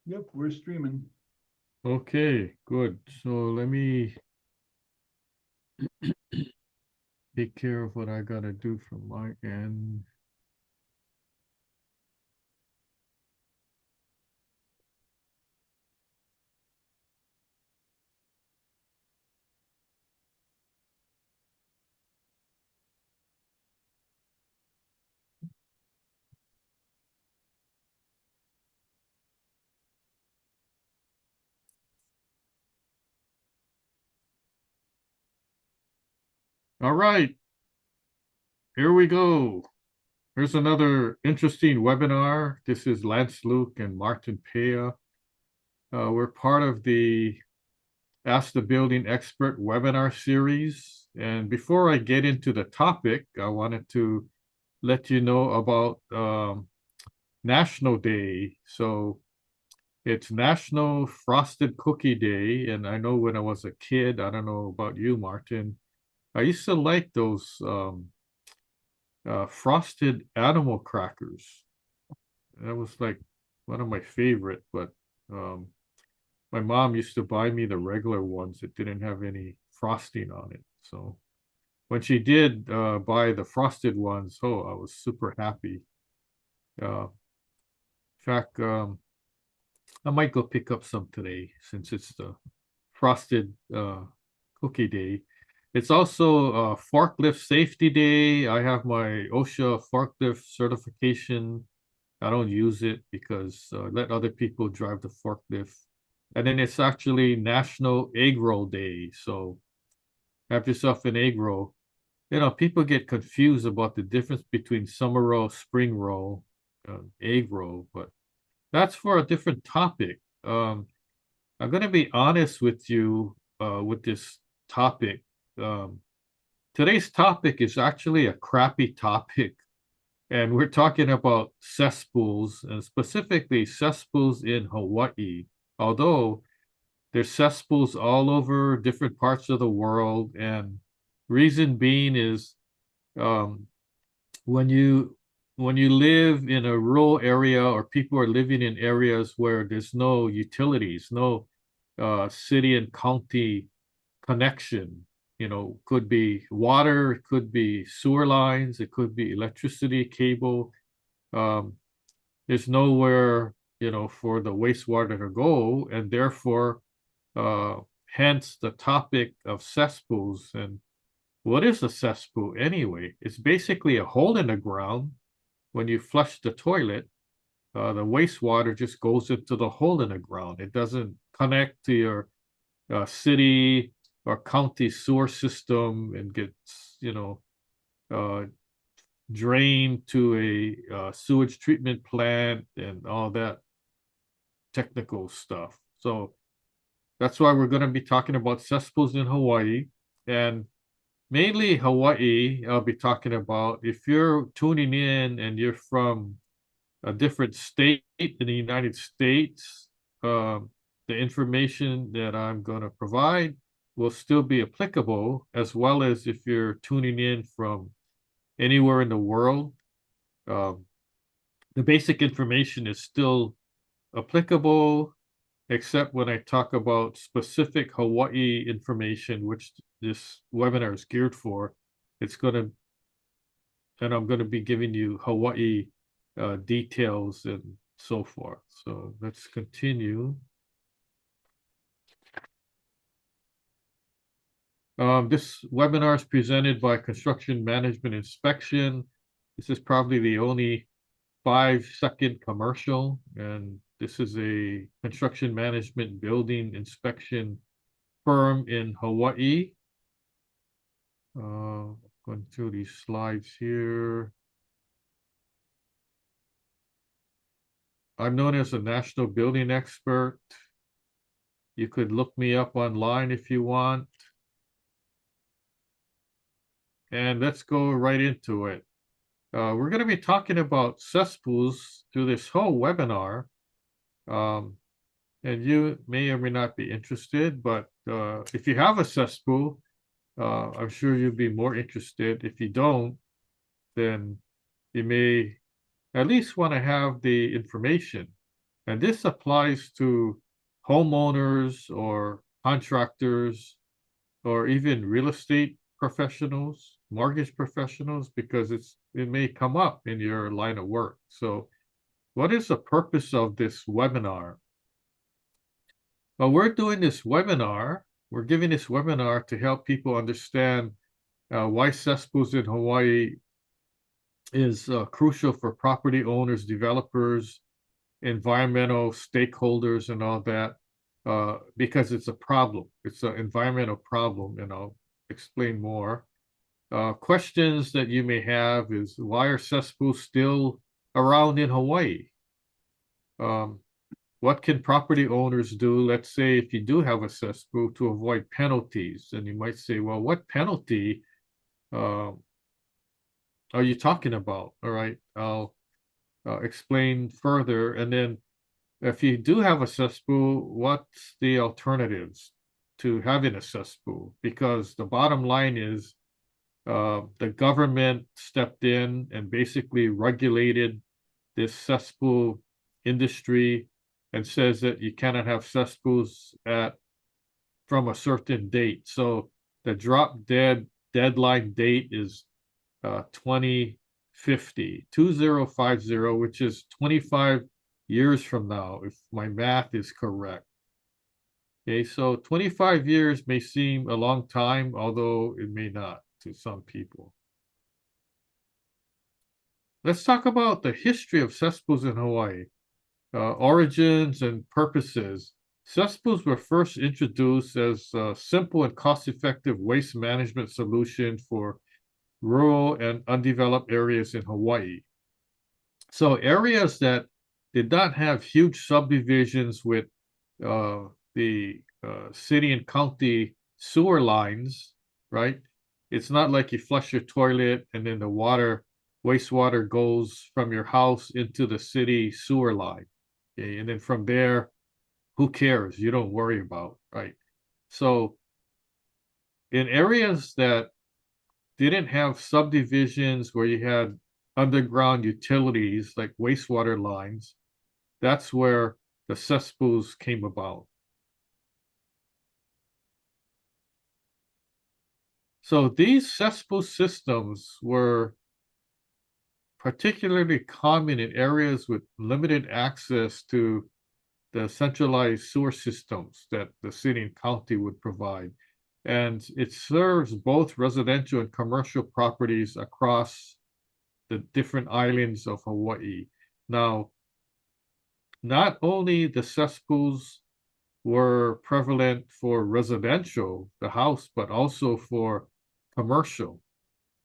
Yep, we're streaming. Okay, good. So let me take care of what I gotta do from my end. All right, here we go. Here's another interesting webinar. This is Lance Luke and Martin Pea. We're part of the Ask the Building Expert webinar series. And before I get into the topic, I wanted to let you know about National Day. So it's National Frosted Cookie Day. And I know when I was a kid, I don't know about you, Martin, I used to like those frosted animal crackers. That was like one of my favorite, but um, my mom used to buy me the regular ones that didn't have any frosting on it. So when she did buy the frosted ones, oh, I was super happy. In fact, I might go pick up some today since it's the frosted cookie day. It's also forklift safety day. I have my OSHA forklift certification. I don't use it because let other people drive the forklift. And then it's actually National Egg Roll Day. So have yourself an egg roll. You know, people get confused about the difference between summer roll, spring roll, egg roll, but that's for a different topic. I'm going to be honest with you with this topic. Um, Today's topic is actually a crappy topic, and we're talking about cesspools, and specifically cesspools in Hawaii. Although there's cesspools all over different parts of the world, and reason being is um, when you when you live in a rural area or people are living in areas where there's no utilities, no city and county connection, could be water, it could be sewer lines, it could be electricity cable. Um, there's nowhere, for the wastewater to go, and therefore, uh, hence the topic of cesspools. And what is a cesspool anyway? It's basically a hole in the ground. When you flush the toilet, the wastewater just goes into the hole in the ground. It doesn't connect to your city or county sewer system and gets, uh, drained to a sewage treatment plant and all that technical stuff. So that's why we're going to be talking about cesspools in Hawaii. And mainly Hawaii, I'll be talking about. If you're tuning in and you're from a different state in the United States, um, the information that I'm going to provide will still be applicable, as well as if you're tuning in from anywhere in the world. Um, the basic information is still applicable, except when I talk about specific Hawaii information, which this webinar is geared for. It's going to, and I'm going to be giving you Hawaii details and so forth. So let's continue. This webinar is presented by Construction Management Inspection. This is probably the only 5-second commercial, and this is a construction management building inspection firm in Hawaii. Going through these slides here. I'm known as a national building expert. You could look me up online if you want. And let's go right into it. We're going to be talking about cesspools through this whole webinar. Um, and you may or may not be interested, but if you have a cesspool, I'm sure you'll be more interested. If you don't, then you may at least want to have the information. And this applies to homeowners or contractors or even real estate professionals, mortgage professionals, because it may come up in your line of work. So what is the purpose of this webinar? Well, we're doing this webinar. We're giving this webinar to help people understand why cesspools in Hawaii is crucial for property owners, developers, environmental stakeholders, and all that, because it's a problem. It's an environmental problem, and I'll explain more. Questions that you may have is, why are cesspools still around in Hawaii? Um, what can property owners do? Let's say if you do have a cesspool, to avoid penalties. And you might say, well, what penalty uh, are you talking about? All right, I'll explain further. And then if you do have a cesspool, what's the alternatives to having a cesspool? Because the bottom line is the government stepped in and basically regulated this cesspool industry and says that you cannot have cesspools from a certain date. So the drop dead deadline date is 2050, 2050, which is 25 years from now, if my math is correct. Okay, so 25 years may seem a long time, although it may not to some people. Let's talk about the history of cesspools in Hawaii, origins and purposes. Cesspools were first introduced as a simple and cost-effective waste management solution for rural and undeveloped areas in Hawaii. So areas that did not have huge subdivisions with the city and county sewer lines, right? It's not like you flush your toilet and then the wastewater goes from your house into the city sewer line. Okay, and then from there, who cares? You don't worry about, right? So in areas that didn't have subdivisions where you had underground utilities like wastewater lines, that's where the cesspools came about. So these cesspool systems were particularly common in areas with limited access to the centralized sewer systems that the city and county would provide. And it serves both residential and commercial properties across the different islands of Hawaii. Now, not only the cesspools were prevalent for residential, the house, but also for commercial.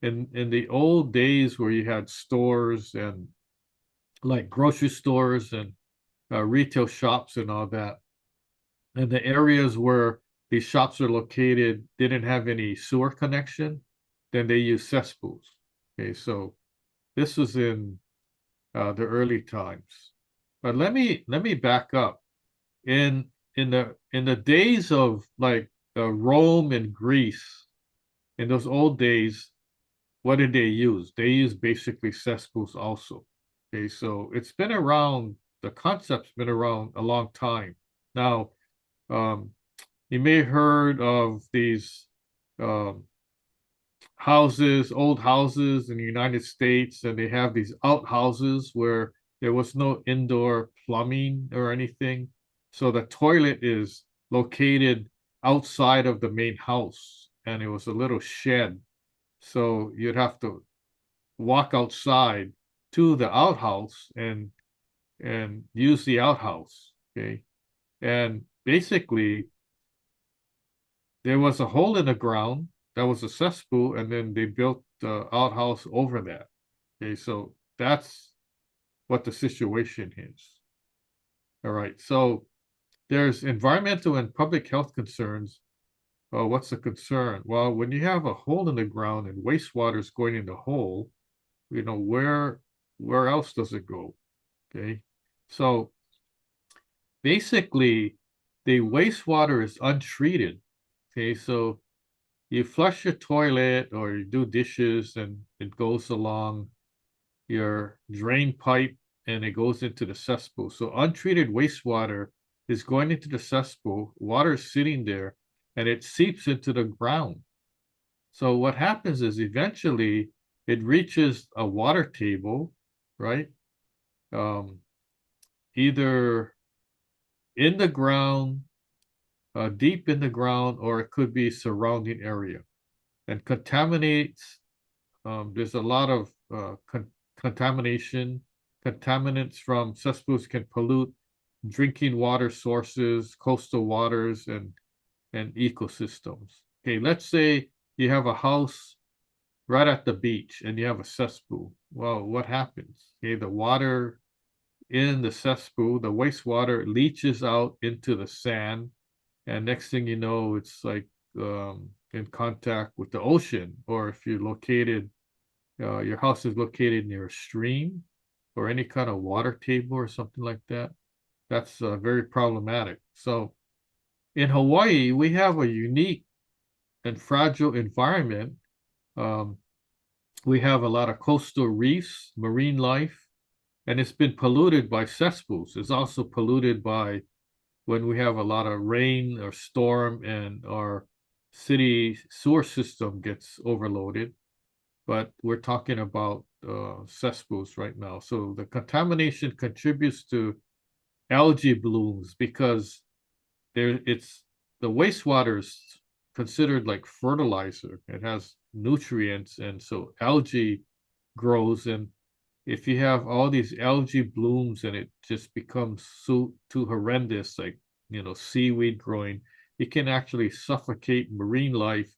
In the old days where you had stores and like grocery stores and retail shops and all that, and the areas where these shops are located didn't have any sewer connection, then they used cesspools. Okay, so this was in the early times. But let me back up. In the days of like Rome and Greece, in those old days, what did they use? They used basically cesspools also. Okay, so it's been around, the concept's been around a long time. Now, um, you may have heard of these um, houses, old houses in the United States, and they have these outhouses where there was no indoor plumbing or anything. So the toilet is located outside of the main house, and it was a little shed. So you'd have to walk outside to the outhouse and use the outhouse. Okay. And basically there was a hole in the ground that was a cesspool, and then they built the outhouse over that. Okay, so that's what the situation is. All right, so there's environmental and public health concerns. What's the concern? Well, when you have a hole in the ground and wastewater is going in the hole, where else does it go? Okay, so basically the wastewater is untreated. Okay, so you flush your toilet or you do dishes and it goes along your drain pipe and it goes into the cesspool. So untreated wastewater is going into the cesspool, water is sitting there, and it seeps into the ground. So what happens is eventually it reaches a water table, right? Um, Either in the ground, deep in the ground, or it could be surrounding area, and contaminates. There's a lot of contamination. Contaminants from cesspools can pollute drinking water sources, coastal waters, and ecosystems. Okay, let's say you have a house right at the beach and you have a cesspool. Well, what happens? Okay, the water in the cesspool, the wastewater leaches out into the sand, and next thing you know, it's like in contact with the ocean. Or if you're located, your house is located near a stream or any kind of water table or something like that, that's very problematic. So in Hawaii, we have a unique and fragile environment. Um, we have a lot of coastal reefs, marine life, and it's been polluted by cesspools. It's also polluted by when we have a lot of rain or storm and our city sewer system gets overloaded. But we're talking about cesspools right now. So the contamination contributes to algae blooms because it's the wastewater is considered like fertilizer. It has nutrients, and so algae grows. And if you have all these algae blooms and it just becomes so too horrendous, like seaweed growing, it can actually suffocate marine life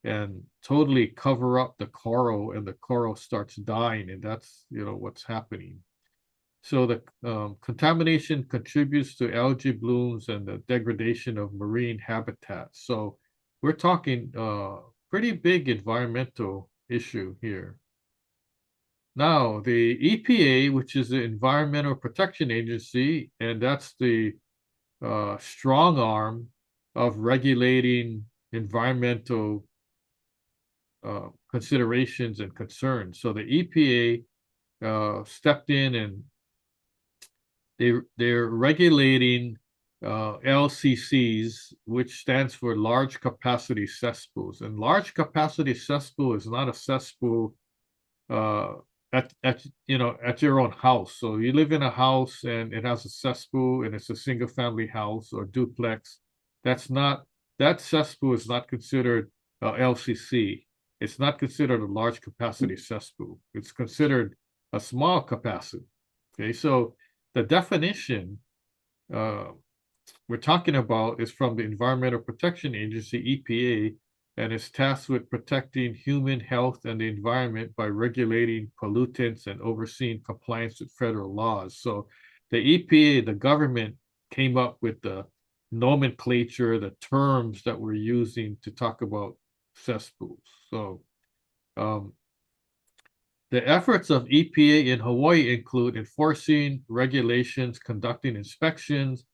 and totally cover up the coral, and the coral starts dying, and that's what's happening. So the contamination contributes to algae blooms and the degradation of marine habitats. So we're talking pretty big environmental issue here. Now, the EPA, which is the Environmental Protection Agency, and that's the strong arm of regulating environmental considerations and concerns. So the EPA stepped in, and they're regulating LCCs, which stands for large capacity cesspools. And large capacity cesspool is not a cesspool uh, at your own house. So you live in a house and it has a cesspool and it's a single family house or duplex. That cesspool is not considered LCC. It's not considered a large capacity cesspool. It's considered a small capacity. Okay, so the definition uh, we're talking about is from the Environmental Protection Agency, EPA, and is tasked with protecting human health and the environment by regulating pollutants and overseeing compliance with federal laws. So the EPA, the government, came up with the nomenclature, the terms that we're using to talk about cesspools. So the efforts of EPA in Hawaii include enforcing regulations, conducting inspections,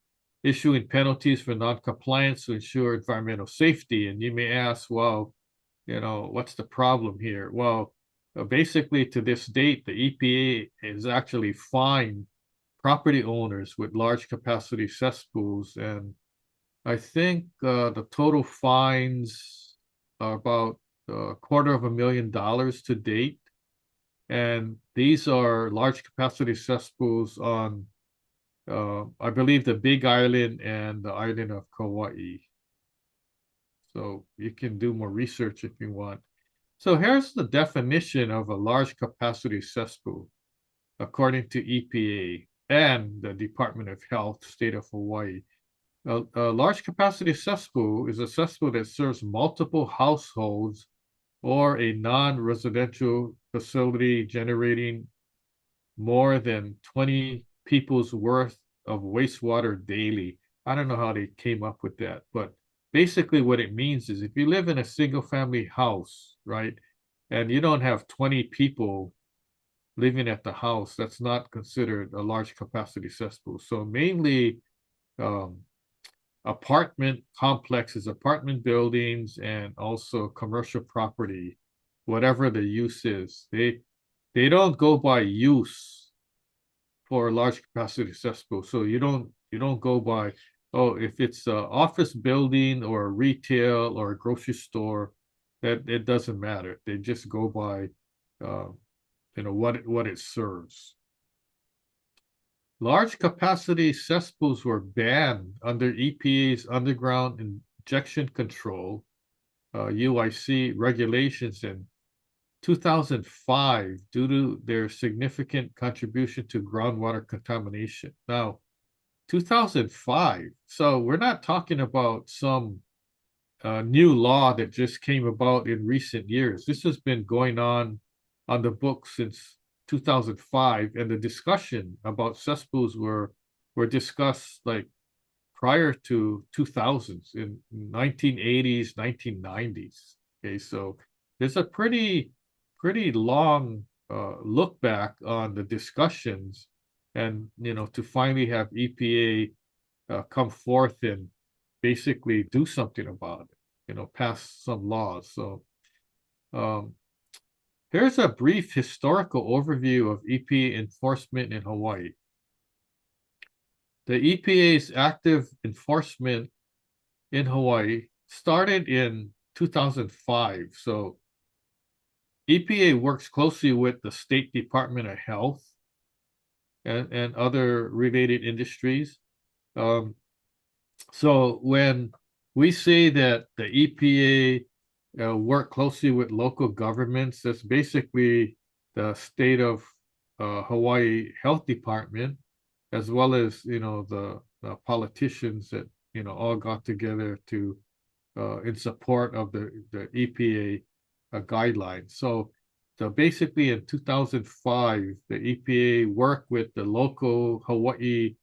issuing penalties for noncompliance to ensure environmental safety. And you may ask, well, what's the problem here? Well, basically, to this date, the EPA has actually fined property owners with large capacity cesspools. And I think the total fines are about $250,000 to date. And these are large capacity cesspools on, I believe, the Big Island and the island of Kauai. So you can do more research if you want. So here's the definition of a large capacity cesspool, according to EPA and the Department of Health, State of Hawaii. A large capacity cesspool is a cesspool that serves multiple households or a non-residential facility generating more than 20 people's worth of wastewater daily. I don't know how they came up with that, but basically what it means is if you live in a single family house, right, and you don't have 20 people living at the house, that's not considered a large capacity cesspool. So mainly um, apartment complexes, apartment buildings, and also commercial property, whatever the use is. They don't go by use. for a large capacity cesspool. So you don't go by, oh, if it's an office building or a retail or a grocery store, that it doesn't matter. They just go by uh, what it serves. Large capacity cesspools were banned under EPA's underground injection control UIC regulations in 2005 due to their significant contribution to groundwater contamination. Now, 2005, so we're not talking about some new law that just came about in recent years. This has been going on the books since 2005, and the discussion about cesspools were discussed like prior to 2000s in 1980s, 1990s. Okay, so there's a pretty long look back on the discussions, and to finally have EPA come forth and basically do something about it, pass some laws. So um, here's a brief historical overview of EPA enforcement in Hawaii. The EPA's active enforcement in Hawaii started in 2005. So EPA works closely with the State Department of Health and other related industries. Um, so when we say that the EPA work closely with local governments, that's basically the state of Hawaii Health Department, as well as the politicians that all got together to in support of the EPA guidelines. So basically in 2005, the EPA worked with the local Hawaii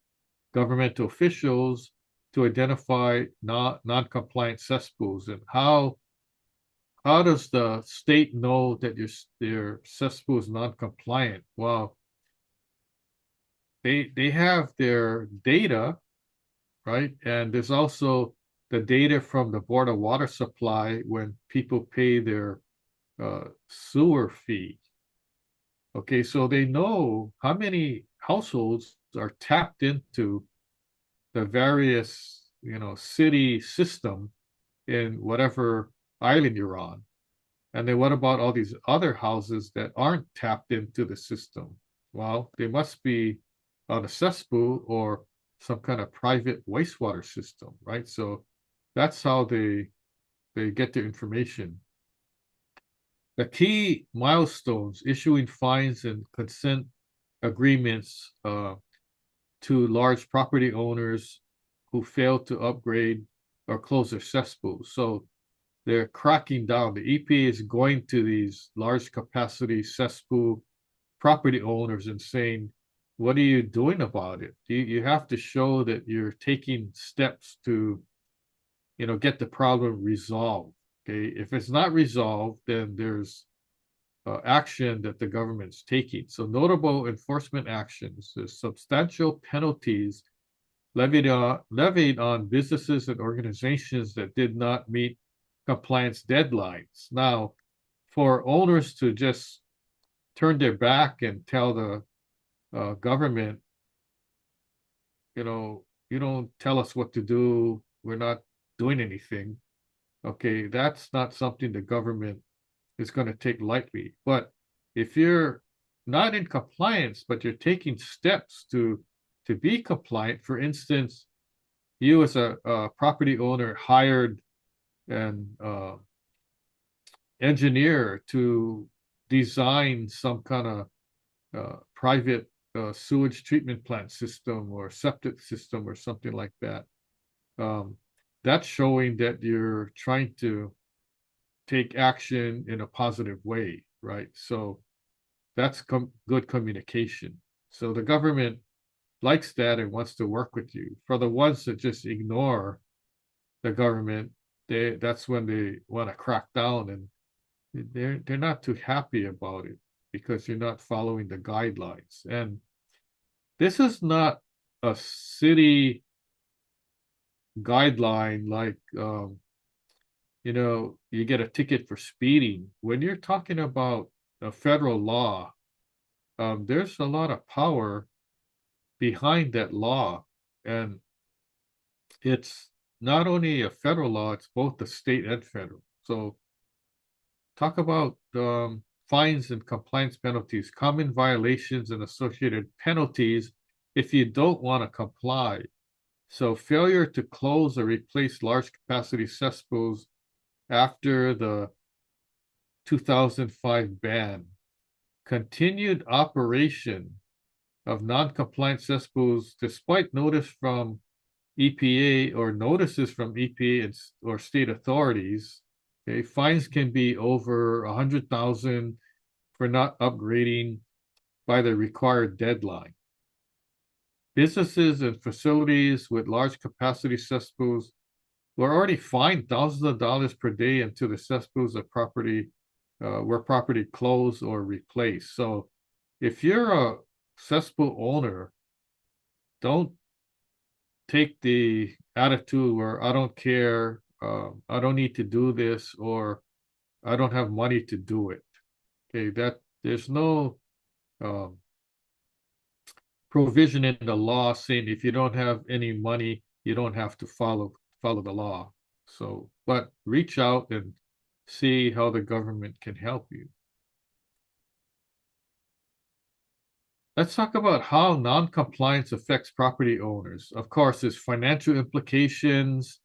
governmental officials to identify non-compliant cesspools. And how does the state know that their cesspool is non-compliant? Well, they have their data, right? And there's also the data from the Board of Water Supply when people pay their sewer fee. Okay, so they know how many households are tapped into the various, city system in whatever island you're on. And then what about all these other houses that aren't tapped into the system? Well, they must be on a cesspool or some kind of private wastewater system, right? So that's how they get their information. The key milestones: issuing fines and consent agreements to large property owners who fail to upgrade or close their cesspools. So they're cracking down. The EPA is going to these large capacity cesspool property owners and saying, what are you doing about it? You have to show that you're taking steps to, get the problem resolved. Okay, if it's not resolved, then there's action that the government's taking. So notable enforcement actions: there's substantial penalties levied on businesses and organizations that did not meet compliance deadlines. Now, for owners to just turn their back and tell the government, you don't tell us what to do, we're not doing anything. Okay, that's not something the government is going to take lightly. But if you're not in compliance, but you're taking steps to be compliant, for instance, you as a property owner hired an engineer to design some kind of private sewage treatment plant system or septic system or something like that. That's showing that you're trying to take action in a positive way, right? So that's good communication. So the government likes that and wants to work with you. For the ones that just ignore the government, that's when they want to crack down, and they're not too happy about it because you're not following the guidelines. And this is not a city guideline like you get a ticket for speeding. When you're talking about a federal law, there's a lot of power behind that law. And it's not only a federal law, it's both the state and federal. So talk about fines and compliance penalties, common violations and associated penalties if you don't want to comply. So failure to close or replace large capacity cesspools after the 2005 ban, continued operation of non-compliant cesspools despite notice from EPA or notices from EPA or state authorities. Okay, fines can be over 100,000 for not upgrading by the required deadline. Businesses and facilities with large capacity cesspools were already fined thousands of dollars per day until the cesspools of property were property closed or replaced. So if you're a cesspool owner, don't take the attitude where I don't care, I don't need to do this, or I don't have money to do it. Okay, that there's no um, provision in the law saying if you don't have any money, you don't have to follow the law. So, but reach out and see how the government can help you. Let's talk about how non-compliance affects property owners. Of course, there's financial implications,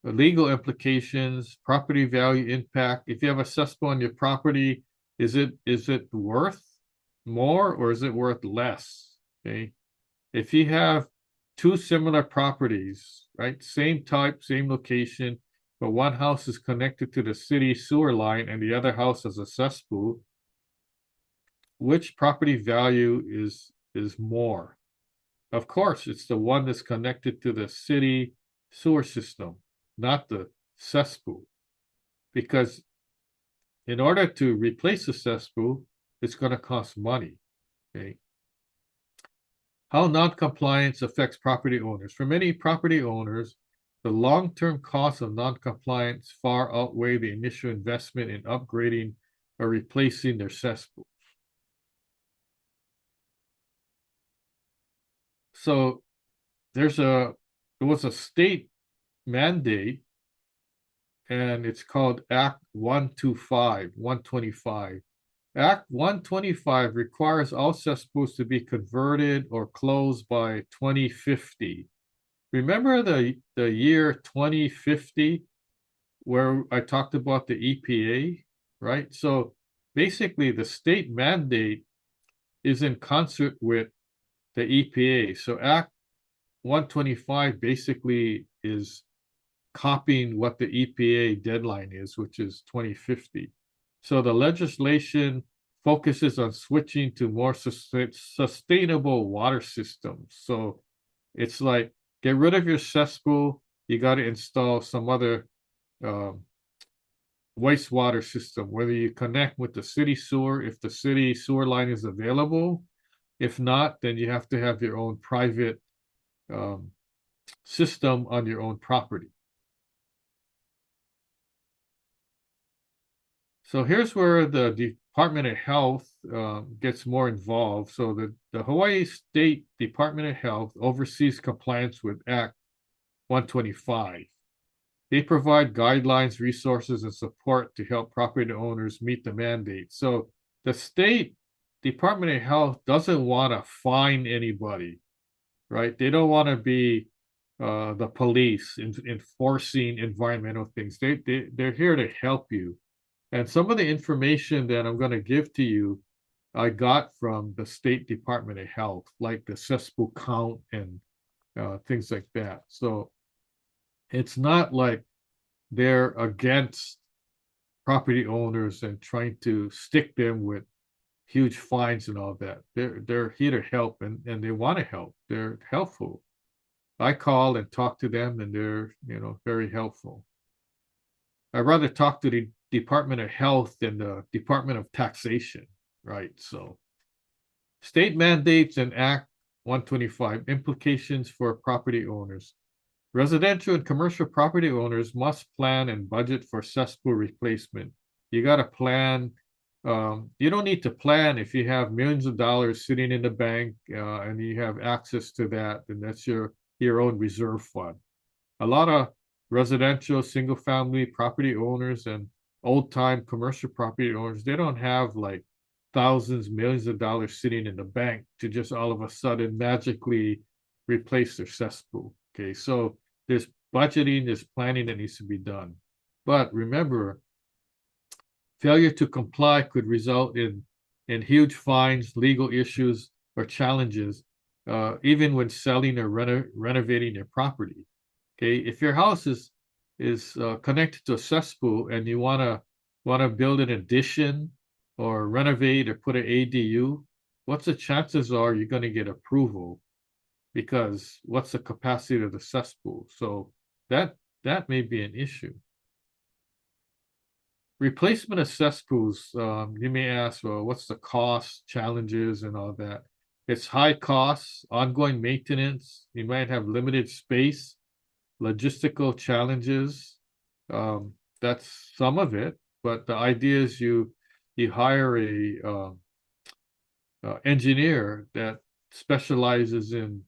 legal implications, property value impact. If you have a cesspool on your property, is it worth more or is it worth less? Okay. If you have two similar properties, right? Same type, same location, but one house is connected to the city sewer line and the other house has a cesspool, which property value is more? Of course, it's the one that's connected to the city sewer system, not the cesspool. Because in order to replace the cesspool, it's going to cost money. Okay. How non-compliance affects property owners. For many property owners, the long-term costs of non-compliance far outweigh the initial investment in upgrading or replacing their cesspool. So there was a state mandate, and it's called Act 125. Act 125 requires all cesspools to be converted or closed by 2050. Remember the year 2050 where I talked about the EPA, right? So basically the state mandate is in concert with the EPA. So Act 125 basically is copying what the EPA deadline is, which is 2050. So the legislation focuses on switching to more sustainable water systems. So it's like, get rid of your cesspool, you got to install some other wastewater system, whether you connect with the city sewer, if the city sewer line is available. If not, then you have to have your own private system on your own property. So here's where the Department of Health gets more involved. So the Hawaii State Department of Health oversees compliance with Act 125. They provide guidelines, resources, and support to help property owners meet the mandate. So the state Department of Health doesn't want to fine anybody, right? They don't want to be the police enforcing environmental things. They're here to help you. And some of the information that I'm going to give to you, I got from the State Department of Health, like the cesspool count and things like that. So it's not like they're against property owners and trying to stick them with huge fines and all that. They're here to help and they want to help. They're helpful. I call and talk to them and they're, very helpful. I'd rather talk to the Department of Health than the Department of Taxation, right? So state mandates and Act 125 implications for property owners. Residential and commercial property owners must plan and budget for cesspool replacement. You got to plan You don't need to plan if you have millions of dollars sitting in the bank and you have access to that, then that's your own reserve fund. A lot of residential single family property owners and old time commercial property owners, they don't have like thousands, millions of dollars sitting in the bank to just all of a sudden magically replace their cesspool. Okay, so there's budgeting, there's planning that needs to be done. But remember, failure to comply could result in huge fines, legal issues, or challenges, even when selling or renovating your property. Okay, if your house is connected to a cesspool and you wanna build an addition or renovate or put an ADU, what's the chances are you're going to get approval? Because what's the capacity of the cesspool? So that may be an issue. Replacement of cesspools, you may ask, well, what's the cost, challenges, and all that? It's high costs, ongoing maintenance. You might have limited space, logistical challenges. That's some of it, but the idea is you hire a engineer that specializes in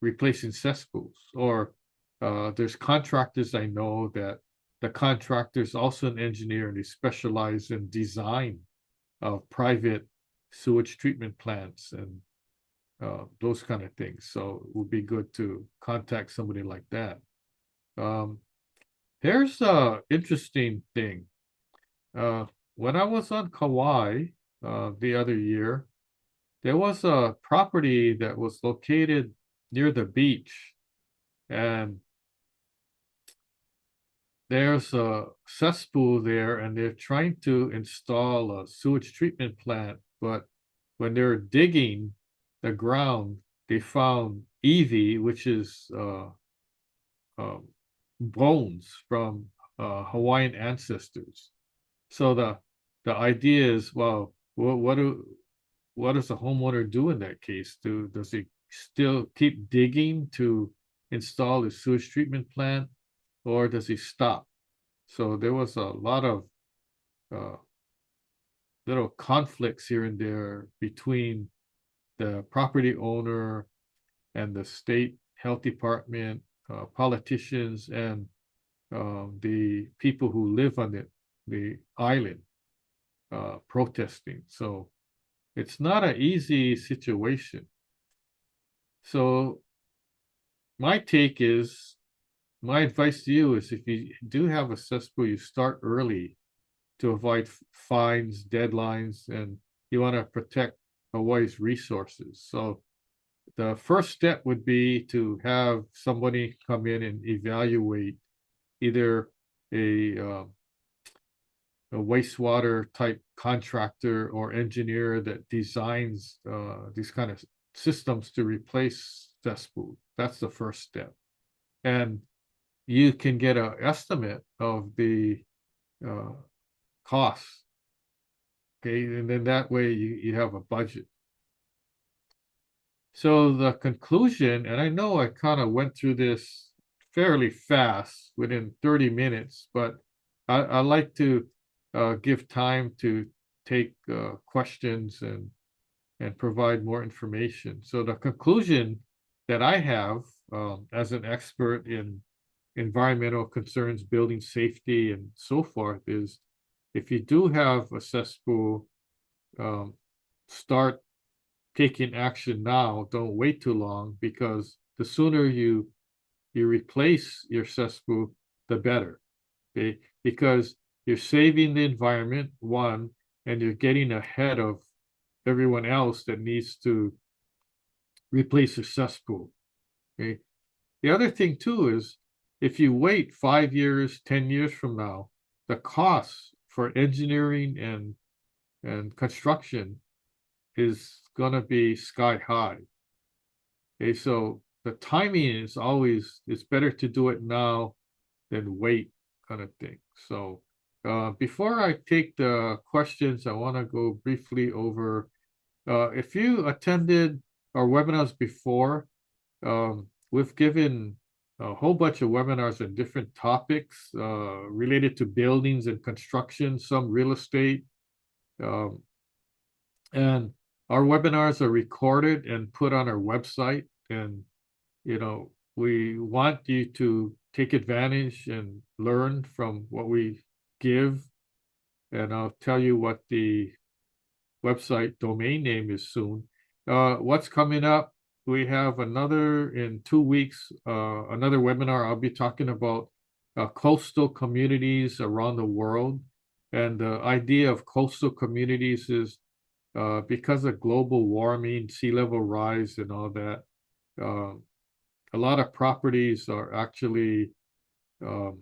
replacing cesspools, or there's contractors I know that the contractor is also an engineer and they specialize in design of private sewage treatment plants and those kind of things. So it would be good to contact somebody like that. Here's a interesting thing. When I was on Kauai the other year, there was a property that was located near the beach, and there's a cesspool there, and they're trying to install a sewage treatment plant. But when they're digging the ground, they found EV, which is um, bones from Hawaiian ancestors. So the idea is, well, what does the homeowner do in that case? Does he still keep digging to install a sewage treatment plant, or does he stop? So there was a lot of uh, little conflicts here and there between the property owner and the state health department, politicians, and the people who live on the island protesting. So it's not an easy situation. So my take is, my advice to you is if you do have a cesspool, you start early to avoid fines, deadlines, and you want to protect Hawaii's resources. So the first step would be to have somebody come in and evaluate either a wastewater type contractor or engineer that designs these kind of systems to replace cesspool. That's the first step. And you can get an estimate of the uh, costs. Okay, and then that way you have a budget. So the conclusion, and I know I kind of went through this fairly fast within 30 minutes, but I like to give time to take questions and provide more information. So the conclusion that I have as an expert in environmental concerns, building safety, and so forth is if you do have a cesspool, start taking action now. Don't wait too long, because the sooner you replace your cesspool, the better. Okay, because you're saving the environment, one, and you're getting ahead of everyone else that needs to replace their cesspool. Okay. The other thing too is if you wait 5 years, 10 years from now, the costs for engineering and construction is gonna be sky high. Okay, so the timing is always, it's better to do it now than wait, kind of thing. So before I take the questions, I want to go briefly over if you attended our webinars before, we've given a whole bunch of webinars on different topics related to buildings and construction, some real estate, Um, and our webinars are recorded and put on our website. And, we want you to take advantage and learn from what we give. And I'll tell you what the website domain name is soon. What's coming up? We have another in 2 weeks, another webinar. I'll be talking about coastal communities around the world. And the idea of coastal communities is because of global warming, sea level rise, and all that, uh, a lot of properties are actually um,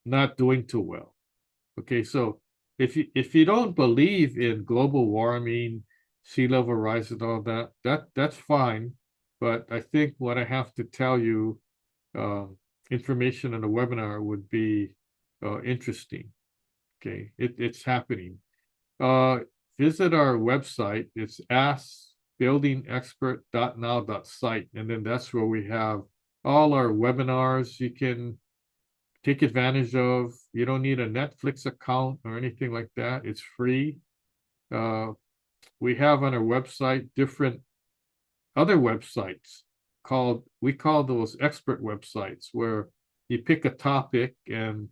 not doing too well. Okay, so if you don't believe in global warming, sea level rise, and all that, that's fine. But I think what I have to tell you, um, information on the webinar would be interesting. Okay, it's happening. Uh, Visit our website. It's askbuildingexpert.now.site, and then that's where we have all our webinars you can take advantage of. You don't need a Netflix account or anything like that. It's free. Uh, we have on our website different other websites we call those expert websites, where you pick a topic and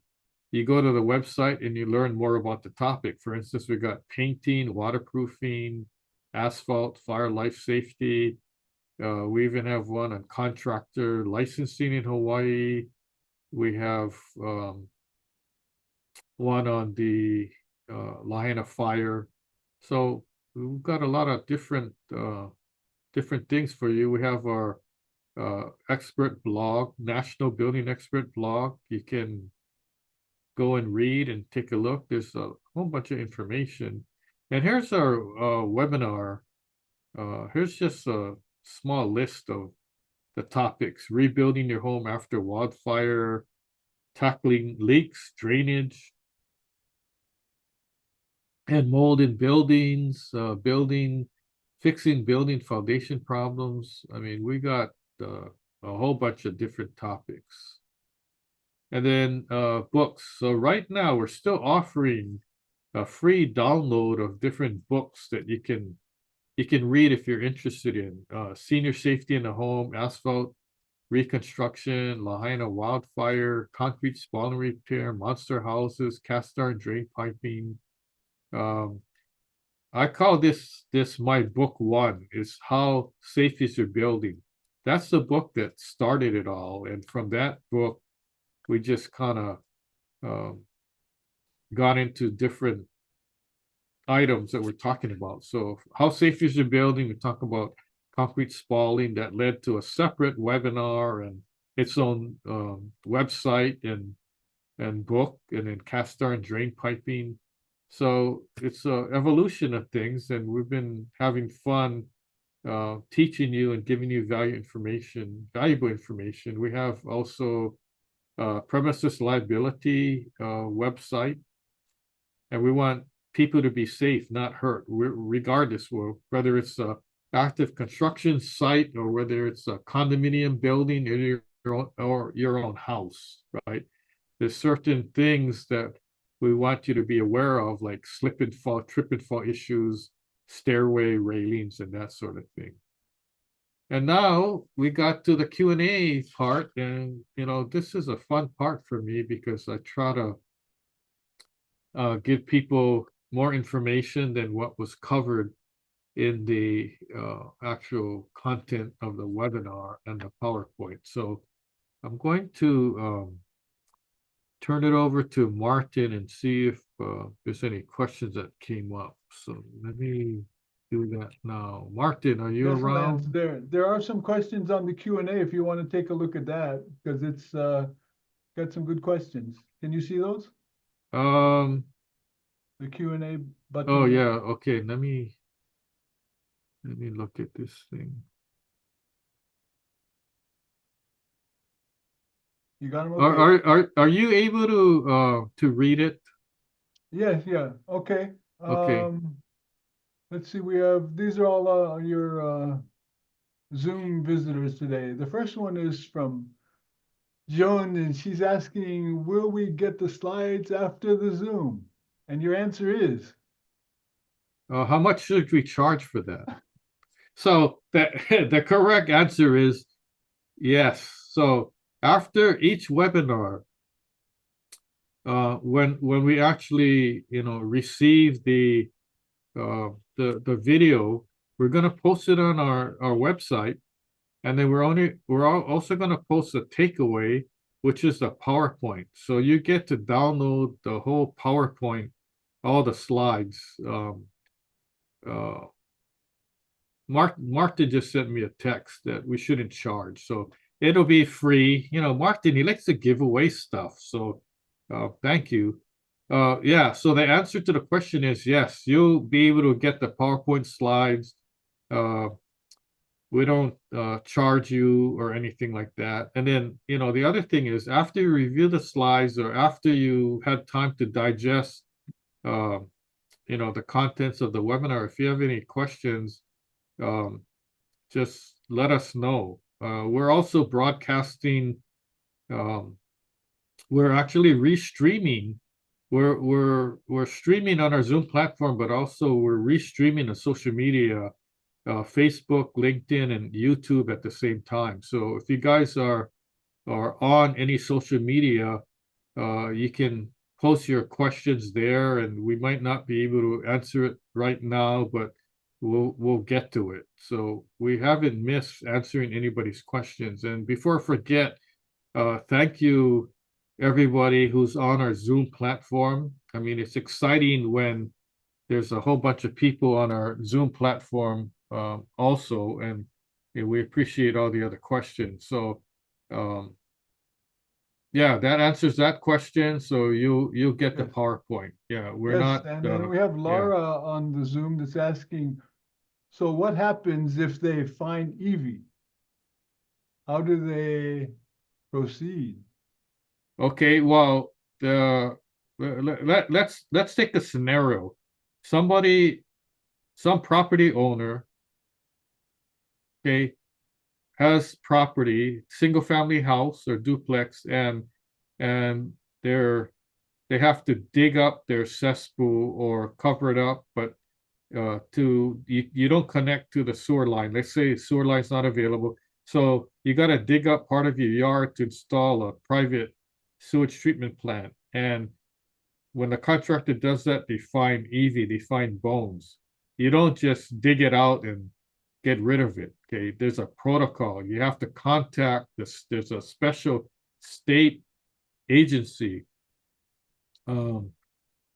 you go to the website and you learn more about the topic. For instance, we got painting, waterproofing, asphalt, fire, life safety. We even have one on contractor licensing in Hawaii. We have one on the Lahaina fire. So we've got a lot of different things for you. We have our expert blog, National Building Expert blog. You can go and read and take a look. There's a whole bunch of information. And here's our webinar. Here's just a small list of the topics: rebuilding your home after wildfire, tackling leaks, drainage, and mold in buildings, fixing building foundation problems. I mean, we got a whole bunch of different topics. And then books. So right now we're still offering a free download of different books that you can read if you're interested in senior safety in the home, asphalt reconstruction, Lahaina wildfire, concrete spalling repair, monster houses, cast iron drain piping. Um, I call this my book one, is How Safe is Your Building. That's the book that started it all. And from that book, we just kind of um, got into different items that we're talking about. So how safe is your building? We talk about concrete spalling. That led to a separate webinar and its own website and book, and then cast iron drain piping. So it's an evolution of things, and we've been having fun teaching you and giving you valuable information. We have also premises liability website, and we want people to be safe, not hurt, regardless, whether it's a active construction site or whether it's a condominium building or your own house, right? There's certain things that we want you to be aware of, like slip and fall, trip and fall issues, stairway railings, and that sort of thing. And now we got to the Q&A part, and this is a fun part for me because I try to give people more information than what was covered in the actual content of the webinar and the PowerPoint. So I'm going to turn it over to Martin and see if there's any questions that came up. So let me do that now. Martin, are you Yes, around? Lance, there are some questions on the Q&A if you want to take a look at that, because it's got some good questions. Can you see those? Um, The Q&A button oh there? yeah, okay, let me look at this thing. You got them? Are Okay. are you able to read it? Yes, yeah. Okay. Okay. Let's see, these are all your Zoom visitors today. The first one is from Joan, and she's asking, will we get the slides after the Zoom? And your answer is? How much should we charge for that? So the correct answer is yes. So after each webinar, when we actually receive the video, we're gonna post it on our website, and then also gonna post a takeaway, which is the PowerPoint. So you get to download the whole PowerPoint, all the slides. Uh, Martin just sent me a text that we shouldn't charge, so it'll be free. Martin, he likes to give away stuff, so thank you. Yeah, so the answer to the question is yes, you'll be able to get the PowerPoint slides. Uh, we don't charge you or anything like that. And then, the other thing is after you review the slides or after you had time to digest, uh, the contents of the webinar, if you have any questions, um, just let us know. We're also broadcasting. Um, we're actually restreaming. We're streaming on our Zoom platform, but also we're restreaming on social media, Facebook, LinkedIn, and YouTube at the same time. So if you guys are on any social media, you can post your questions there, and we might not be able to answer it right now, but we'll get to it. So we haven't missed answering anybody's questions. And before I forget, thank you everybody who's on our Zoom platform. I mean, it's exciting when there's a whole bunch of people on our Zoom platform also, and we appreciate all the other questions. So um, yeah, that answers that question. So you'll get the Yes. PowerPoint. Yeah, we're Yes, not. and then we have Yeah. Laura on the Zoom that's asking, so what happens if they find Evie? How do they proceed? Okay. Well, the let's take a scenario. Somebody, some property owner, okay, has property, single family house or duplex, and they're they have to dig up their cesspool or cover it up, but you don't connect to the sewer line. Let's say sewer line's not available. So you got to dig up part of your yard to install a private sewage treatment plant. And when the contractor does that, they find EV, they find bones. You don't just dig it out and get rid of it. Okay. There's a protocol. You have to contact this. There's a special state agency. Um,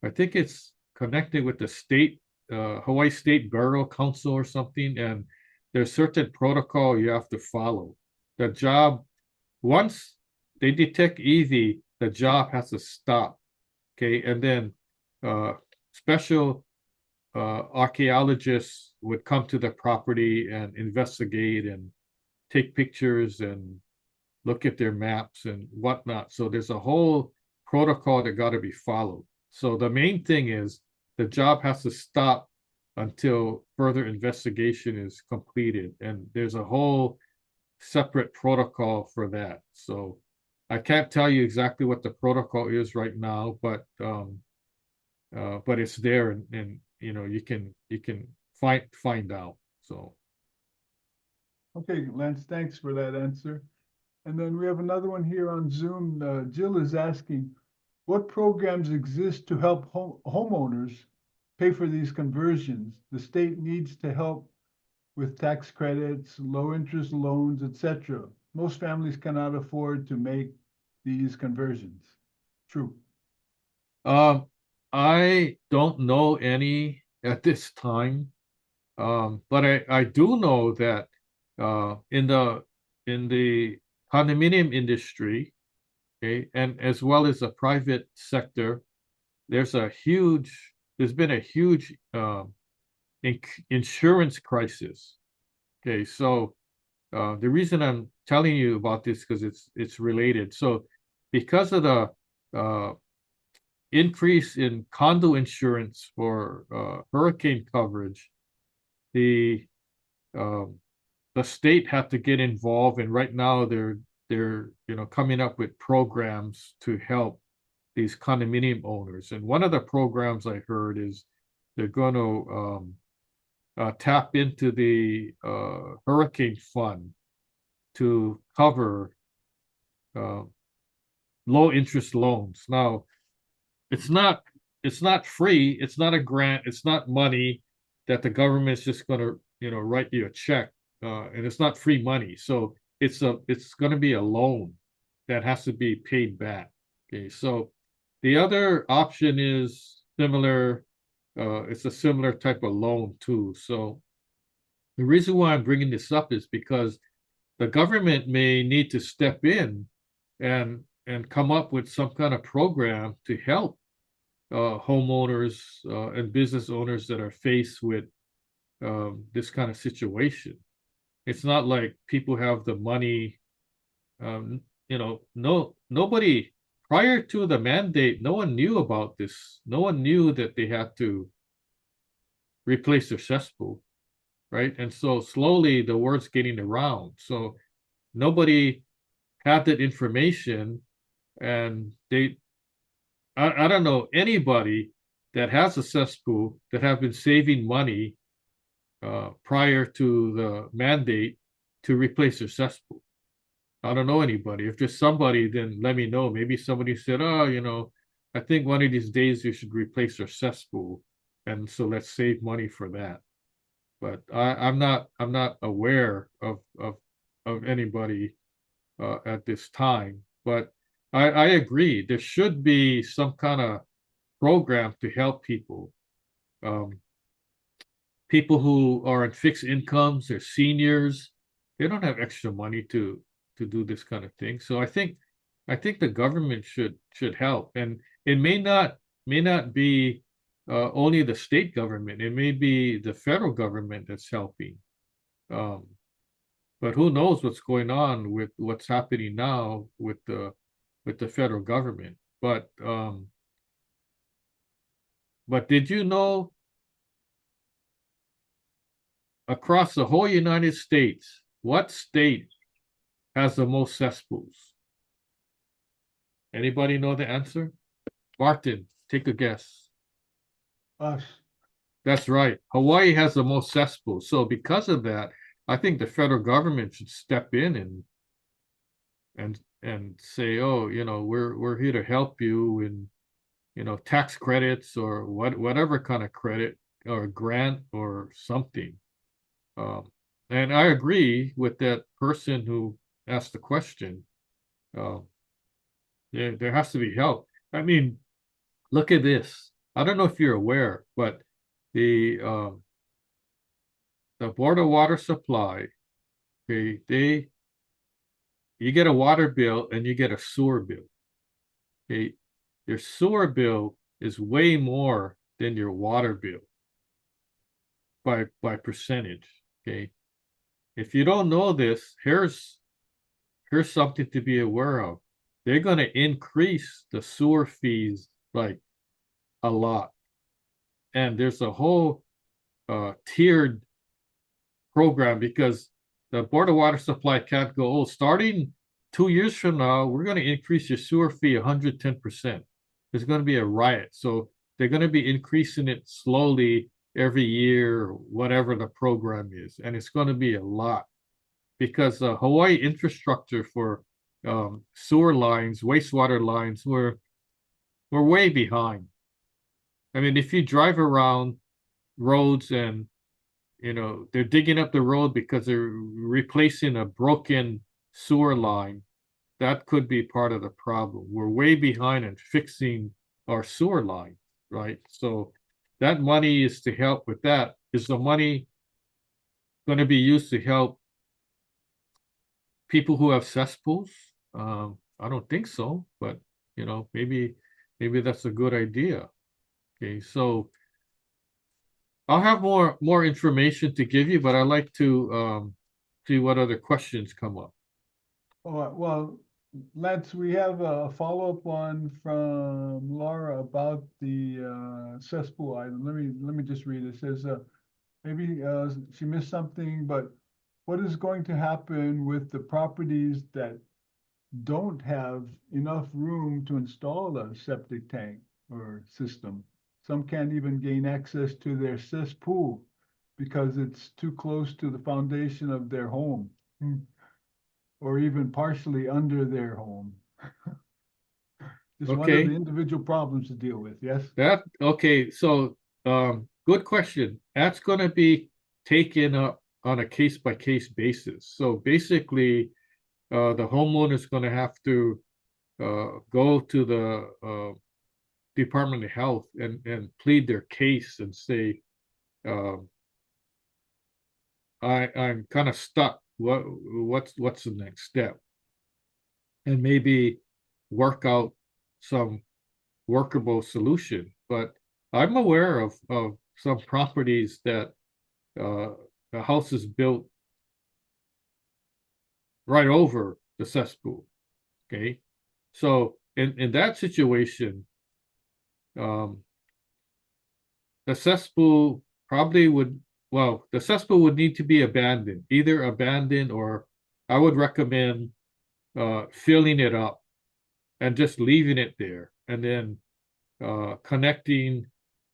I think it's connected with the state, Hawaii State Burial Council or something, and there's certain protocol you have to follow. The job, once they detect EV, the job has to stop. Okay, and then uh, special archaeologists would come to the property and investigate and take pictures and look at their maps and whatnot. So there's a whole protocol that got to be followed. So the main thing is the job has to stop until further investigation is completed. And there's a whole separate protocol for that. So I can't tell you exactly what the protocol is right now, but it's there, and you can find out. So Okay, Lance, thanks for that answer. And then we have another one here on Zoom. Jill is asking, what programs exist to help homeowners pay for these conversions? The state needs to help with tax credits, low interest loans, etc. Most families cannot afford to make these conversions. True. um, I don't know any at this time. But I do know that in the condominium industry, okay, and as well as the private sector, there's been a huge insurance crisis. Okay, so the reason I'm telling you about this because it's related. So because of the uh, increase in condo insurance for hurricane coverage, the um, the state had to get involved, and right now they're coming up with programs to help these condominium owners. And one of the programs I heard is they're going to tap into the hurricane fund to cover uh, low interest loans. Now, it's not it's not free. It's not a grant. It's not money that the government's just going to write you a check, and it's not free money. So it's going to be a loan that has to be paid back. Okay, so the other option is similar. It's a similar type of loan too. So the reason why I'm bringing this up is because the government may need to step in and come up with some kind of program to help homeowners and business owners that are faced with this kind of situation. It's not like people have the money. Nobody prior to the mandate, no one knew about this. No one knew that they had to replace their cesspool, right? And so slowly the word's getting around. So nobody had that information, and I don't know anybody that has a cesspool that have been saving money prior to the mandate to replace their cesspool. I don't know anybody. If there's somebody, then let me know. Maybe somebody said, "Oh, I think one of these days you should replace your cesspool, and so let's save money for that." But I'm not aware of anybody at this time. But I agree. There should be some kind of program to help people. Um, People who are on fixed incomes, they're seniors, they don't have extra money to do this kind of thing. So I think the government should help, and it may not be only the state government. It may be the federal government that's helping. Um, but who knows what's going on with what's happening now with the federal government. But did you know across the whole United States, what state has the most cesspools? Anybody know the answer? Martin, take a guess. Us. That's right. Hawaii has the most cesspools. So because of that, I think the federal government should step in and say, oh, we're here to help you in, tax credits or whatever kind of credit or grant or something. Um, and I agree with that person who asked the question. Uh, there has to be help. I mean, look at this. I don't know if you're aware, but the the Board of Water Supply, okay, you get a water bill and you get a sewer bill. Okay, your sewer bill is way more than your water bill by percentage. Okay, if you don't know this, here's something to be aware of. They're going to increase the sewer fees like a lot, and there's a whole tiered program because the Board of Water Supply can't go, oh, starting 2 years from now, we're going to increase your sewer fee 110%. There's going to be a riot. So they're going to be increasing it slowly every year, whatever the program is. And it's going to be a lot because Hawaii infrastructure for sewer lines, wastewater lines, we're way behind. I mean, if you drive around roads and they're digging up the road because they're replacing a broken sewer line, that could be part of the problem. We're way behind in fixing our sewer line, right? So that money is to help with that. Is the money going to be used to help people who have cesspools? I don't think so, but maybe that's a good idea. Okay, so I'll have more information to give you, but I'd like to see what other questions come up. Oh, well, Lance, we have a follow-up one from Laura about the cesspool item. Let me just read it. It says maybe she missed something, but what is going to happen with the properties that don't have enough room to install a septic tank or system? Some can't even gain access to their cesspool because it's too close to the foundation of their home, or even partially under their home. Just one of the Okay, individual problems to deal with, yes? okay, so good question. That's gonna be taken up on a case-by-case basis. So basically, the homeowner's gonna have to go to the Department of Health and plead their case and say, um, I'm kind of stuck. What's the next step? And maybe work out some workable solution. But I'm aware of some properties that the house is built right over the cesspool. Okay. So in that situation, um, the cesspool probably would, well, the cesspool would need to be abandoned, either abandoned or I would recommend filling it up and just leaving it there and then connecting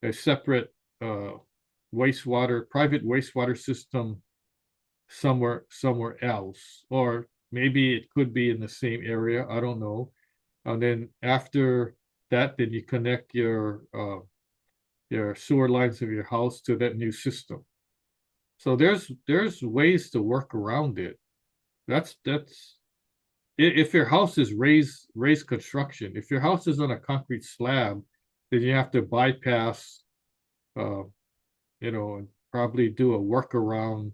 a separate private wastewater system somewhere else, or maybe it could be in the same area. I don't know. And then after that, then you connect your sewer lines of your house to that new system. So there's ways to work around it. That's if your house is raised construction. If your house is on a concrete slab, then you have to bypass, uh, and probably do a workaround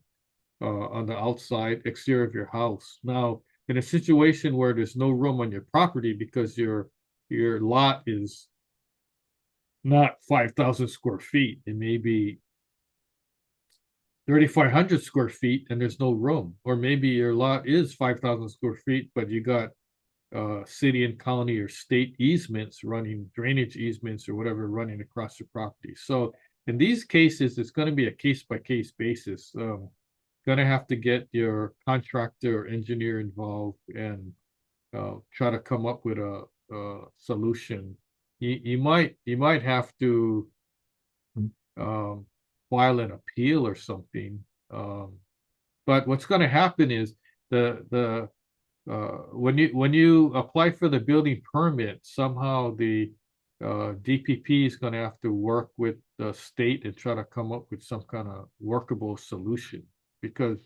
on the outside exterior of your house. Now, in a situation where there's no room on your property because your lot is not 5,000 square feet, it may be 3,500 square feet and there's no room, or maybe your lot is 5,000 square feet, but you got city and county or state easements running, drainage easements or whatever running across your property. So in these cases, it's going to be a case by case basis. Going to have to get your contractor or engineer involved and try to come up with a solution. You might have to um, file an appeal or something. But what's going to happen is the when you apply for the building permit, somehow the DPP is going to have to work with the state and try to come up with some kind of workable solution because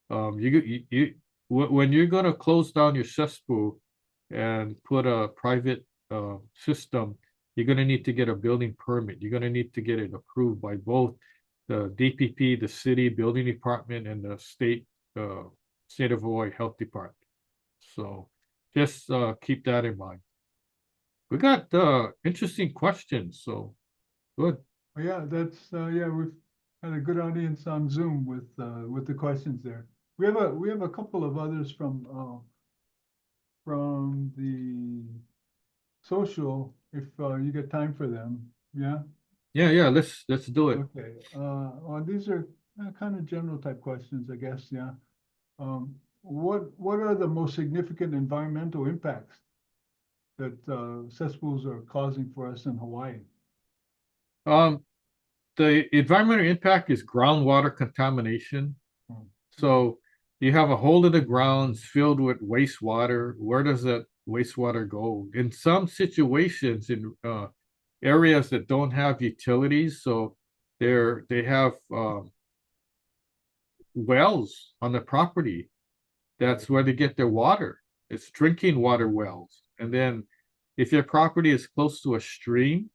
when you're going to close down your cesspool and put a private system, you're going to need to get a building permit. You're going to need to get it approved by both the DPP, the city building department, and the state of Hawaii Health Department. So just keep that in mind. We got interesting questions, so good. Yeah, yeah, we've had a good audience on Zoom with the questions there. We have a couple of others from the social, if you get time for them. Yeah. Yeah, let's do it. Okay. Well, these are kind of general type questions, I guess. Yeah. What are the most significant environmental impacts that cesspools are causing for us in Hawaii? Um, the environmental impact is groundwater contamination. Hmm. So you have a hole in the ground filled with wastewater. Where does that wastewater go? In some situations, in areas that don't have utilities, so they have wells on the property. That's where they get their water. It's drinking water wells. And then if your property is close to a stream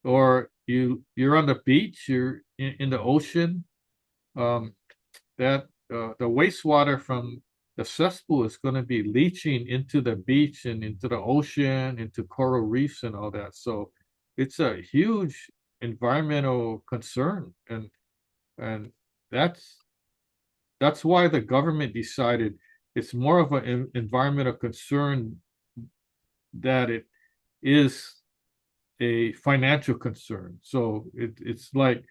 or you're on the beach, you're in the ocean, um, that the wastewater from the cesspool is going to be leaching into the beach and into the ocean, into coral reefs and all that. So it's a huge environmental concern, and that's that's why the government decided it's more of an environmental concern that it is a financial concern. So it's like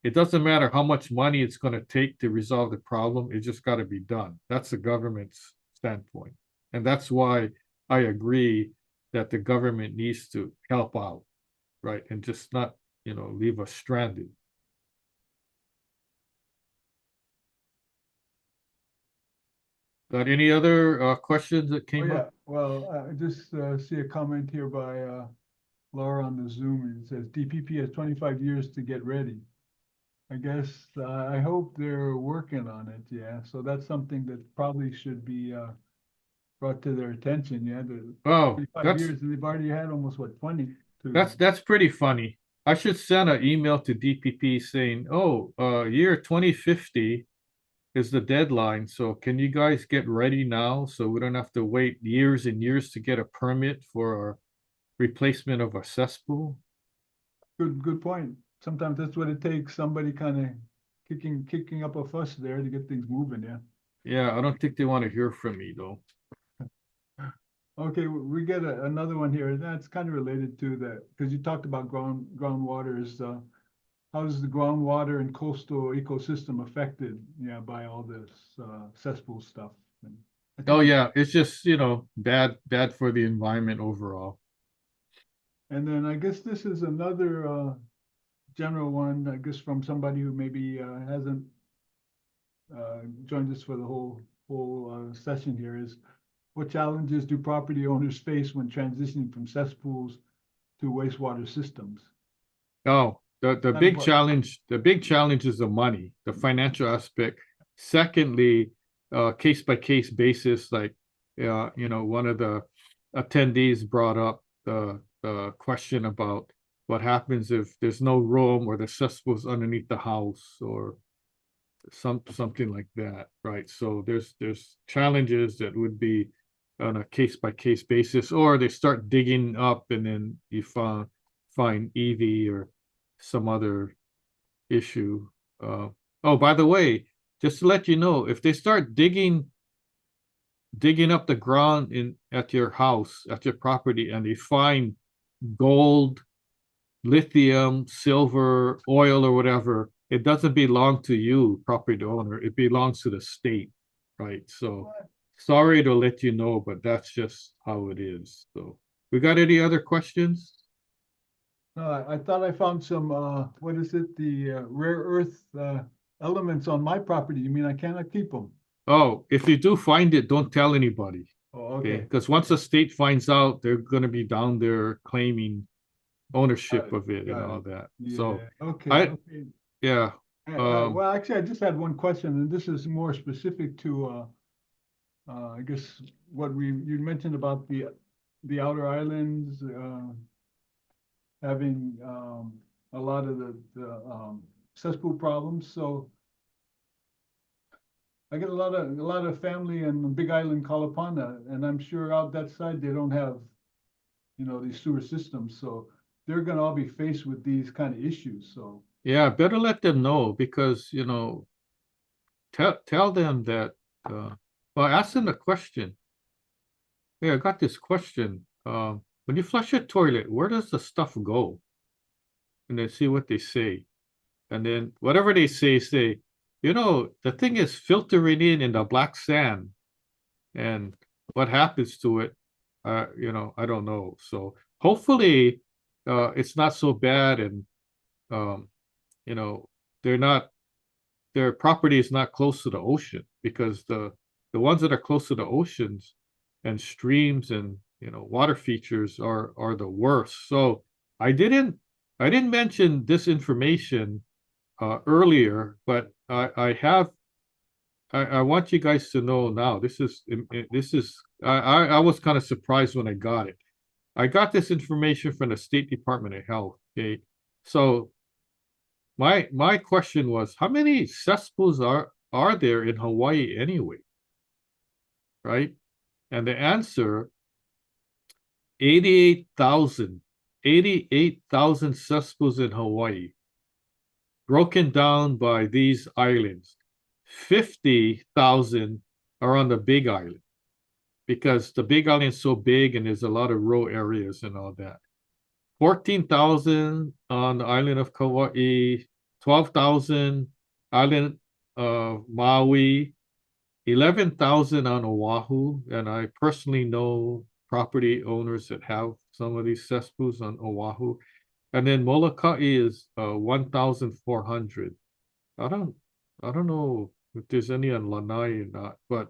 it doesn't matter how much money it's going to take to resolve the problem. It just got to be done. That's the government's standpoint. And that's why I agree that the government needs to help out. right? And just not, leave us stranded. Got any other questions that Oh, came yeah, up? well, I just see a comment here by Laura on the Zoom. It says DPP has 25 years to get ready. I guess, I hope they're working on it, yeah. So that's something that probably should be brought to their attention, yeah. The Oh, 25 years, and they've already had almost, what, 20 to, that's pretty funny. I should send an email to DPP saying, "Oh, year 2050 is the deadline. So can you guys get ready now so we don't have to wait years and years to get a permit for our replacement of a cesspool?" good point. Sometimes that's what it takes, somebody kind of kicking up a fuss there to get things moving, yeah. Yeah, I don't think they want to hear from me though. Okay, we get another one here, that's kind of related to that, because you talked about groundwaters. How's the groundwater and coastal ecosystem affected, yeah, by all this cesspool stuff? And I Oh think we, yeah, it's just, bad for the environment overall. and then I guess this is another general one, I guess from somebody who maybe hasn't joined us for the whole session here is, what challenges do property owners face when transitioning from cesspools to wastewater systems? Oh, the Kind of big what, challenge, the big challenge is the money, the financial aspect. Secondly, case by case basis, like one of the attendees brought up the question about what happens if there's no room or the cesspools underneath the house or something like that, right? So there's challenges that would be on a case by case basis, or they start digging up and then you find EV or some other issue. Oh, by the way, just to let you know, if they start digging up the ground in at your house, at your property, and they find gold, lithium, silver, oil, or whatever, it doesn't belong to you, property owner. It belongs to the state, right? So sorry to let you know, but that's just how it is. So we got any other questions? no, I thought I found some, what is it, the rare earth elements on my property. You mean I cannot keep them? Oh, if you do find it, don't tell anybody. Oh, Okay, okay, because once the state finds out, they're gonna be down there claiming got ownership it, of it and got all it. that. So Yeah, okay, I, okay. yeah, Well, actually, I just had one question, and this is more specific to, I guess, what you mentioned about the outer islands, having a lot of the cesspool problems. So I get a lot of family in the Big Island call upon that, and I'm sure out that side they don't have, these sewer systems. So they're going to all be faced with these kind of issues. So yeah, better let them know because tell them that well, ask them the question. Yeah, I got this question. When you flush your toilet, where does the stuff go? And then see what they say. And then whatever they say, the thing is filtering in the black sand. And what happens to it, I don't know. So hopefully it's not so bad and um, you know, they're not their property is not close to the ocean because the ones that are close to the oceans and streams and water features are the worst. So I didn't I didn't mention this information earlier, but I want you guys to know now. This is I was kind of surprised when I got it. I got this information from the State Department of Health. Okay, so my question was, how many cesspools are there in Hawaii anyway? Right? And the answer, 88,000. 88,000 cesspools in Hawaii, broken down by these islands. 50,000 are on the Big Island because the Big Island is so big and there's a lot of rural areas and all that. 14,000 on the island of Kauai, 12,000 island of Maui, 11,000 on Oahu. And I personally know property owners that have some of these cesspools on Oahu. And then Molokai is 1,400. I don't I don't know if there's any on Lanai or not, but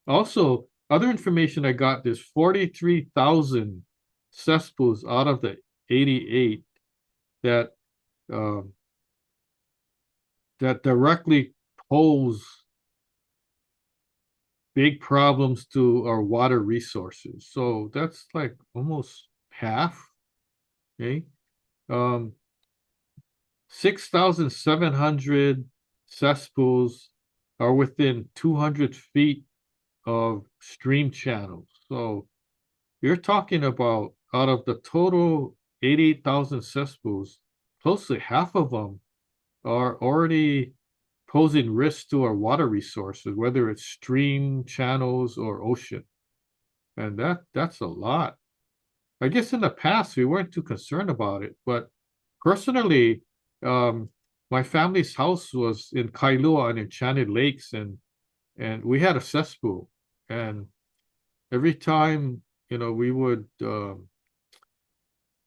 also other information I got, there's 43,000 cesspools out of the 88 that um that directly pose big problems to our water resources. So that's like almost half, okay? 6,700 cesspools are within 200 feet of stream channels. So you're talking about out of the total 88,000 cesspools, close to half of them are already posing risks to our water resources, whether it's stream channels or ocean. And that's a lot. I guess in the past we weren't too concerned about it, but personally, um, my family's house was in Kailua and Enchanted Lakes, and we had a cesspool, and every time we would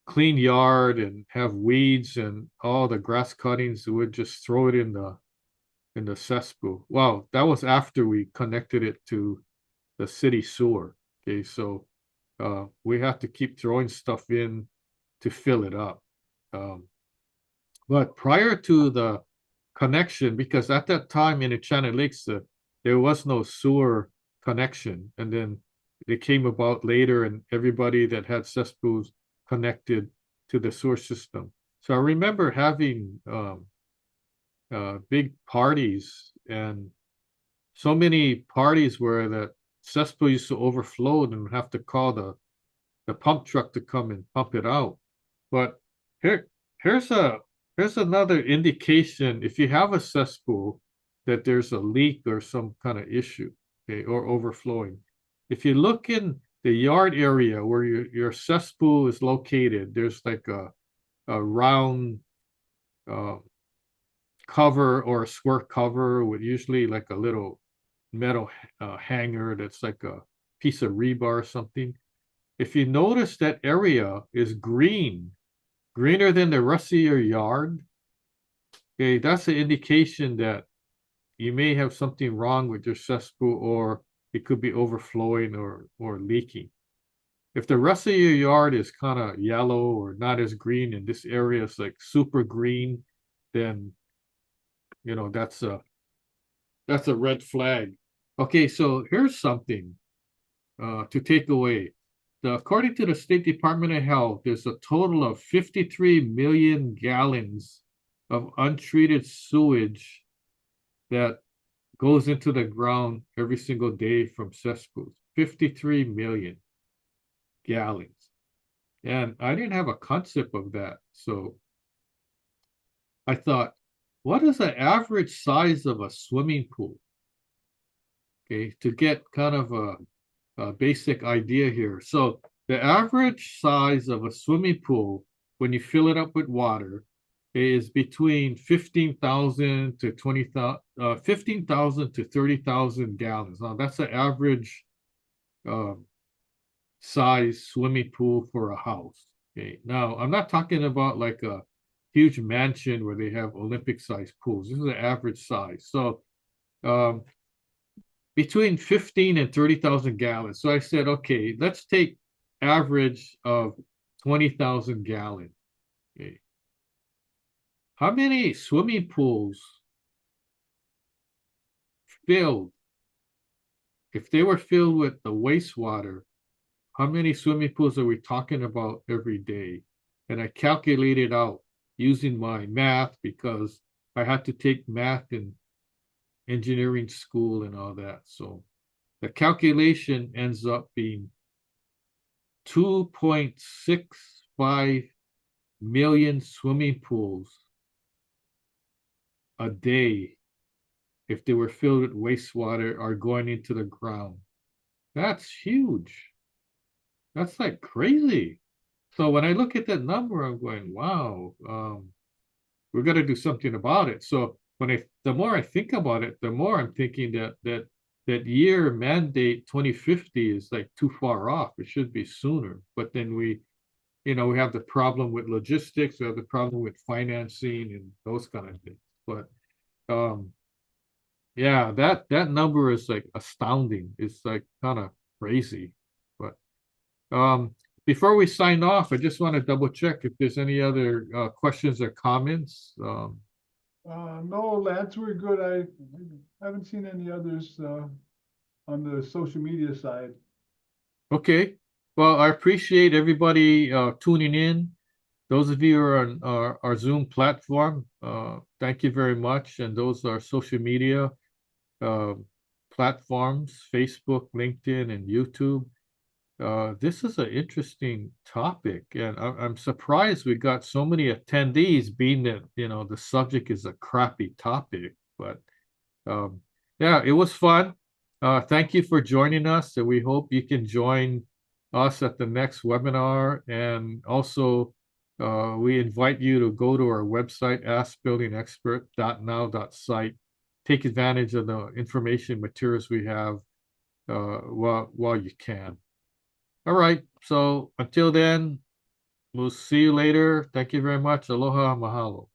clean yard and have weeds and all the grass cuttings, we would just throw it in the cesspool. Well, that was after we connected it to the city sewer. Okay, so we have to keep throwing stuff in to fill it up. Um, but prior to the connection, because at that time in Enchanted Lakes, there was no sewer connection, and then it came about later, and everybody that had cesspools connected to the sewer system. So I remember having big parties, and so many parties where the cesspool used to overflow and have to call the pump truck to come and pump it out. But here here's a here's another indication if you have a cesspool that there's a leak or some kind of issue, okay, or overflowing. If you look in the yard area where your cesspool is located, there's like a round uh, cover or a square cover with usually like a little metal hanger that's like a piece of rebar or something. If you notice that area is green, greener than the rest of your yard, okay, that's an indication that you may have something wrong with your cesspool, or it could be overflowing or leaking. If the rest of your yard is kind of yellow or not as green and this area is like super green, then that's a red flag. Okay, so here's something to take away. According to the State Department of Health, there's a total of 53 million gallons of untreated sewage that goes into the ground every single day from cesspools. 53 million gallons. And I didn't have a concept of that. So I thought, what is the average size of a swimming pool? Okay, to get kind of a basic idea here. So the average size of a swimming pool, when you fill it up with water, is between 15,000 to 20,000, 15,000 to 30,000 gallons. Now that's the average size swimming pool for a house. Okay, now I'm not talking about like a huge mansion where they have Olympic sized pools. This is the average size. So between 15 and 30,000 gallons. So I said, okay, let's take average of 20,000 gallons. Okay. How many swimming pools filled, if they were filled with the wastewater, how many swimming pools are we talking about every day? And I calculated out using my math because I had to take math in engineering school and all that. So the calculation ends up being 2.65 million swimming pools a day, if they were filled with wastewater, are going into the ground. That's huge. That's like crazy. So when I look at that number, I'm going, wow, we're gonna do something about it. So the more I think about it, the more I'm thinking that year mandate 2050 is like too far off. It should be sooner. But then we we have the problem with logistics, we have the problem with financing and those kind of things. But um, yeah, that number is like astounding. It's like kind of crazy. But before we sign off, I just want to double check if there's any other questions or comments. No, Lance, we're good. I haven't seen any others, on the social media side. Okay. Well, I appreciate everybody tuning in. Those of you who are on our Zoom platform, thank you very much. And those are social media uh, platforms, Facebook, LinkedIn, and YouTube. This is an interesting topic, and I'm surprised we got so many attendees, being that, the subject is a crappy topic. But um, yeah, it was fun. Thank you for joining us, and we hope you can join us at the next webinar. And also, we invite you to go to our website, askbuildingexpert.now.site. Take advantage of the information materials we have while you can. All right. So until then, we'll see you later. Thank you very much. Aloha, mahalo.